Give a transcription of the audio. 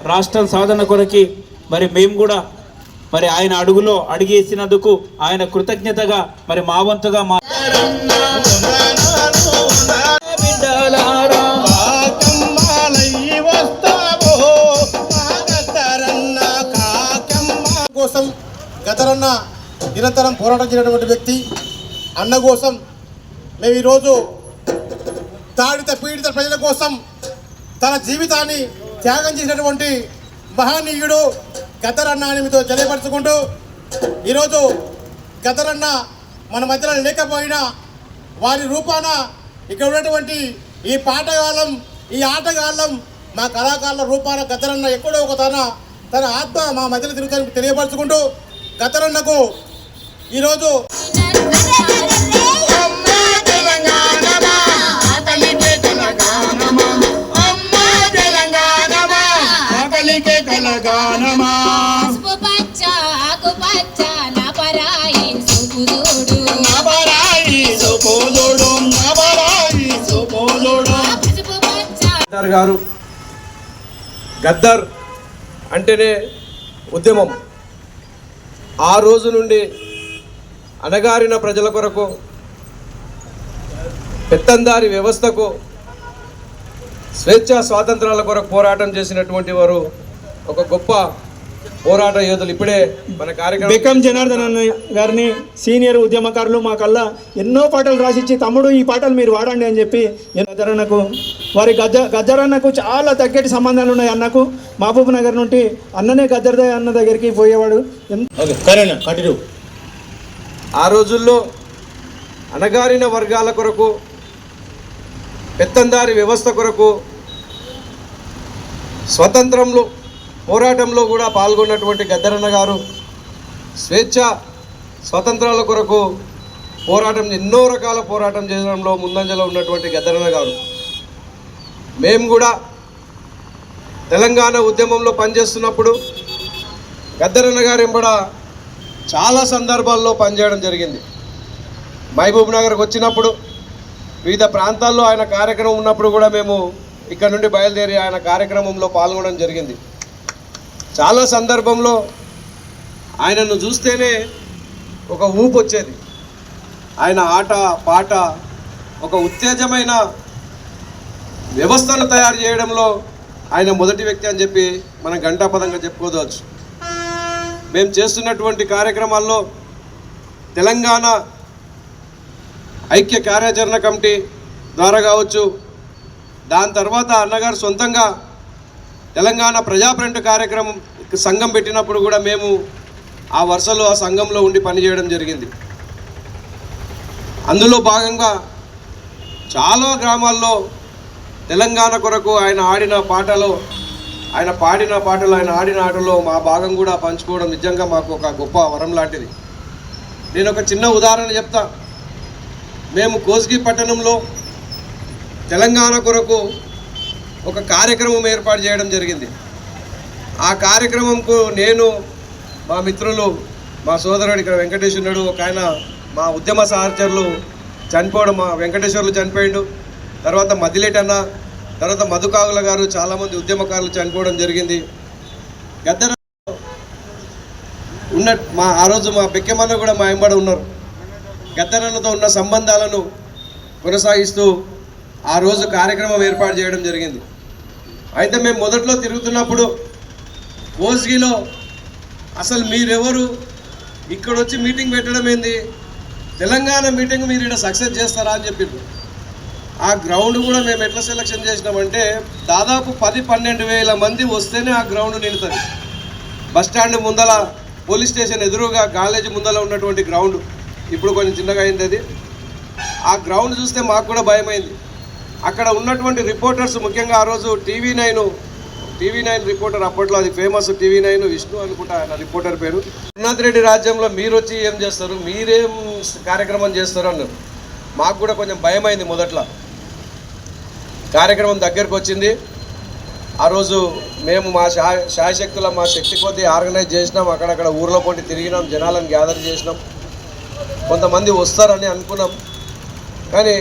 రాష్ట్రం సాధన కొరకి మరి మేము కూడా మరి ఆయన అడుగులో అడిగేసినందుకు ఆయన కృతజ్ఞతగా మరి మా వంతుగా మా కోసం గతరన్న నిరంతరం పోరాటం చేసినటువంటి వ్యక్తి అన్న కోసం మేము ఈరోజు తాడిత పీడిత ప్రజల కోసం తన జీవితాన్ని త్యాగం చేసినటువంటి మహనీయుడు గద్దరన్న అని మీతో తెలియపరచుకుంటూ ఈరోజు గద్దరన్న మన మధ్యలో లేకపోయినా వారి రూపాన ఇక్కడ ఉన్నటువంటి ఈ పాటగాళ్ళం ఈ ఆటగాళ్ళం మా కళాకారుల రూపాన గద్దరన్న ఎక్కడో ఒక తన ఆత్మ మా మధ్యలో తిరుగుతానికి తెలియపరచుకుంటూ గద్దరన్నకు ఈరోజు గారు గద్దర్ అంటేనే ఉద్యమం. ఆ రోజు నుండి అణగారిన ప్రజల కొరకు, పెత్తందారి వ్యవస్థకు, స్వేచ్ఛా స్వాతంత్రాల కొరకు పోరాటం చేసినటువంటి వారు ఒక గొప్ప పోరాట యోధులు. ఇప్పుడే మన కార్యక్రమం బెక్కం జనార్దన్ అన్న గారిని సీనియర్ ఉద్యమకారులు మా కల్లా ఎన్నో పాటలు రాసిచ్చి, తమ్ముడు ఈ పాటలు మీరు వాడండి అని చెప్పి గద్దరన్నకు, వారి గద్దరన్నకు చాలా దగ్గటి సంబంధాలు ఉన్నాయి. అన్నకు మహబూబ్ నగర్ నుండి అన్ననే గద్దర్ అన్న దగ్గరికి పోయేవాడు. ఆ రోజుల్లో అణగారిన వర్గాల కొరకు, పెత్తందారి వ్యవస్థ కొరకు స్వతంత్రంలో పోరాటంలో కూడా పాల్గొన్నటువంటి గద్దరన్న గారు స్వేచ్ఛ స్వతంత్రాల కొరకు పోరాటం, ఎన్నో రకాల పోరాటం చేయడంలో ముందంజలో ఉన్నటువంటి గద్దరన్న గారు. మేము కూడా తెలంగాణ ఉద్యమంలో పనిచేస్తున్నప్పుడు గద్దరన్న గారు ఎంబడ చాలా సందర్భాల్లో పనిచేయడం జరిగింది. మహబూబ్ నగర్కి వచ్చినప్పుడు, వివిధ ప్రాంతాల్లో ఆయన కార్యక్రమం ఉన్నప్పుడు కూడా మేము ఇక్కడ నుండి బయలుదేరి ఆయన కార్యక్రమంలో పాల్గొనడం జరిగింది. చాలా సందర్భంలో ఆయనను చూస్తేనే ఒక ఊపు వచ్చేది. ఆయన ఆట పాట ఒక ఉత్తేజమైన వ్యవస్థను తయారు చేయడంలో ఆయన మొదటి వ్యక్తి అని చెప్పి మనం ఘంటాపదంగా చెప్పుకోవచ్చు. మేము చేస్తున్నటువంటి కార్యక్రమాల్లో తెలంగాణ ఐక్య కార్యాచరణ కమిటీ ద్వారా కావచ్చు, దాని తర్వాత అన్నగారు సొంతంగా తెలంగాణ ప్రజాఫ్రంట్ కార్యక్రమం సంఘం పెట్టినప్పుడు కూడా మేము ఆ వరుసలో ఆ సంఘంలో ఉండి పనిచేయడం జరిగింది. అందులో భాగంగా చాలా గ్రామాల్లో తెలంగాణ కొరకు ఆయన ఆడిన పాటలో, ఆయన పాడిన పాటలు, ఆయన ఆడిన ఆటలో మా భాగం కూడా పంచుకోవడం నిజంగా మాకు ఒక గొప్ప వరం లాంటిది. నేను ఒక చిన్న ఉదాహరణ చెప్తా. మేము కోస్గి పట్టణంలో తెలంగాణ కొరకు ఒక కార్యక్రమం ఏర్పాటు చేయడం జరిగింది. ఆ కార్యక్రమంకు నేను, మా మిత్రులు, మా సోదరుడు ఇక్కడ వెంకటేష్ ఉన్నాడు, ఒక ఆయన మా ఉద్యమ సహచరులు చనిపోవడం, మా వెంకటేశ్వర్లు చనిపోయిండు, తర్వాత మదిలేటి అన్న, తర్వాత మధుకాగుల గారు, చాలామంది ఉద్యమకారులు చనిపోవడం జరిగింది. గద్దర ఉన్న ఆ రోజు మా బెక్కెమన్న కూడా మా ఎంబడి ఉన్నారు. గద్దరన్నతో ఉన్న సంబంధాలను కొనసాగిస్తూ ఆ రోజు కార్యక్రమం ఏర్పాటు చేయడం జరిగింది. అయితే మేము మొదట్లో తిరుగుతున్నప్పుడు కోస్గిలో అసలు మీరెవరు, ఇక్కడ వచ్చి మీటింగ్ పెట్టడం ఏంది, తెలంగాణ మీటింగ్ మీరు ఇక్కడ సక్సెస్ చేస్తారా అని చెప్పారు. ఆ గ్రౌండ్ కూడా మేము ఎట్లా సెలక్షన్ చేసినామంటే దాదాపు 10-12 వేల మంది వస్తేనే ఆ గ్రౌండ్ నిలుతుంది. బస్టాండ్ ముందల, పోలీస్ స్టేషన్ ఎదురుగా కాలేజీ ముందల ఉన్నటువంటి గ్రౌండ్ ఇప్పుడు కొంచెం చిన్నగా అయింది. అది ఆ గ్రౌండ్ చూస్తే మాకు కూడా భయమైంది. అక్కడ ఉన్నటువంటి రిపోర్టర్స్, ముఖ్యంగా ఆ రోజు టీవీ9 రిపోర్టర్, అప్పట్లో అది ఫేమస్ టీవీ9, విష్ణు అనుకుంటా ఆయన రిపోర్టర్ పేరు. రేవంత్ రెడ్డి రాజ్యంలో మీరు వచ్చి ఏం చేస్తారు, మీరేం కార్యక్రమం చేస్తారు అన్నారు. మాకు కూడా కొంచెం భయమైంది మొదట్లో. కార్యక్రమం దగ్గరకు వచ్చింది. ఆ రోజు మేము మా శాయశక్తుల, మా శక్తి కొద్దీ ఆర్గనైజ్ చేసినాం. అక్కడక్కడ ఊర్లో పోటీ తిరిగినాం, జనాలను గ్యాదర్ చేసినాం. కొంతమంది వస్తారని అనుకున్నాం, కానీ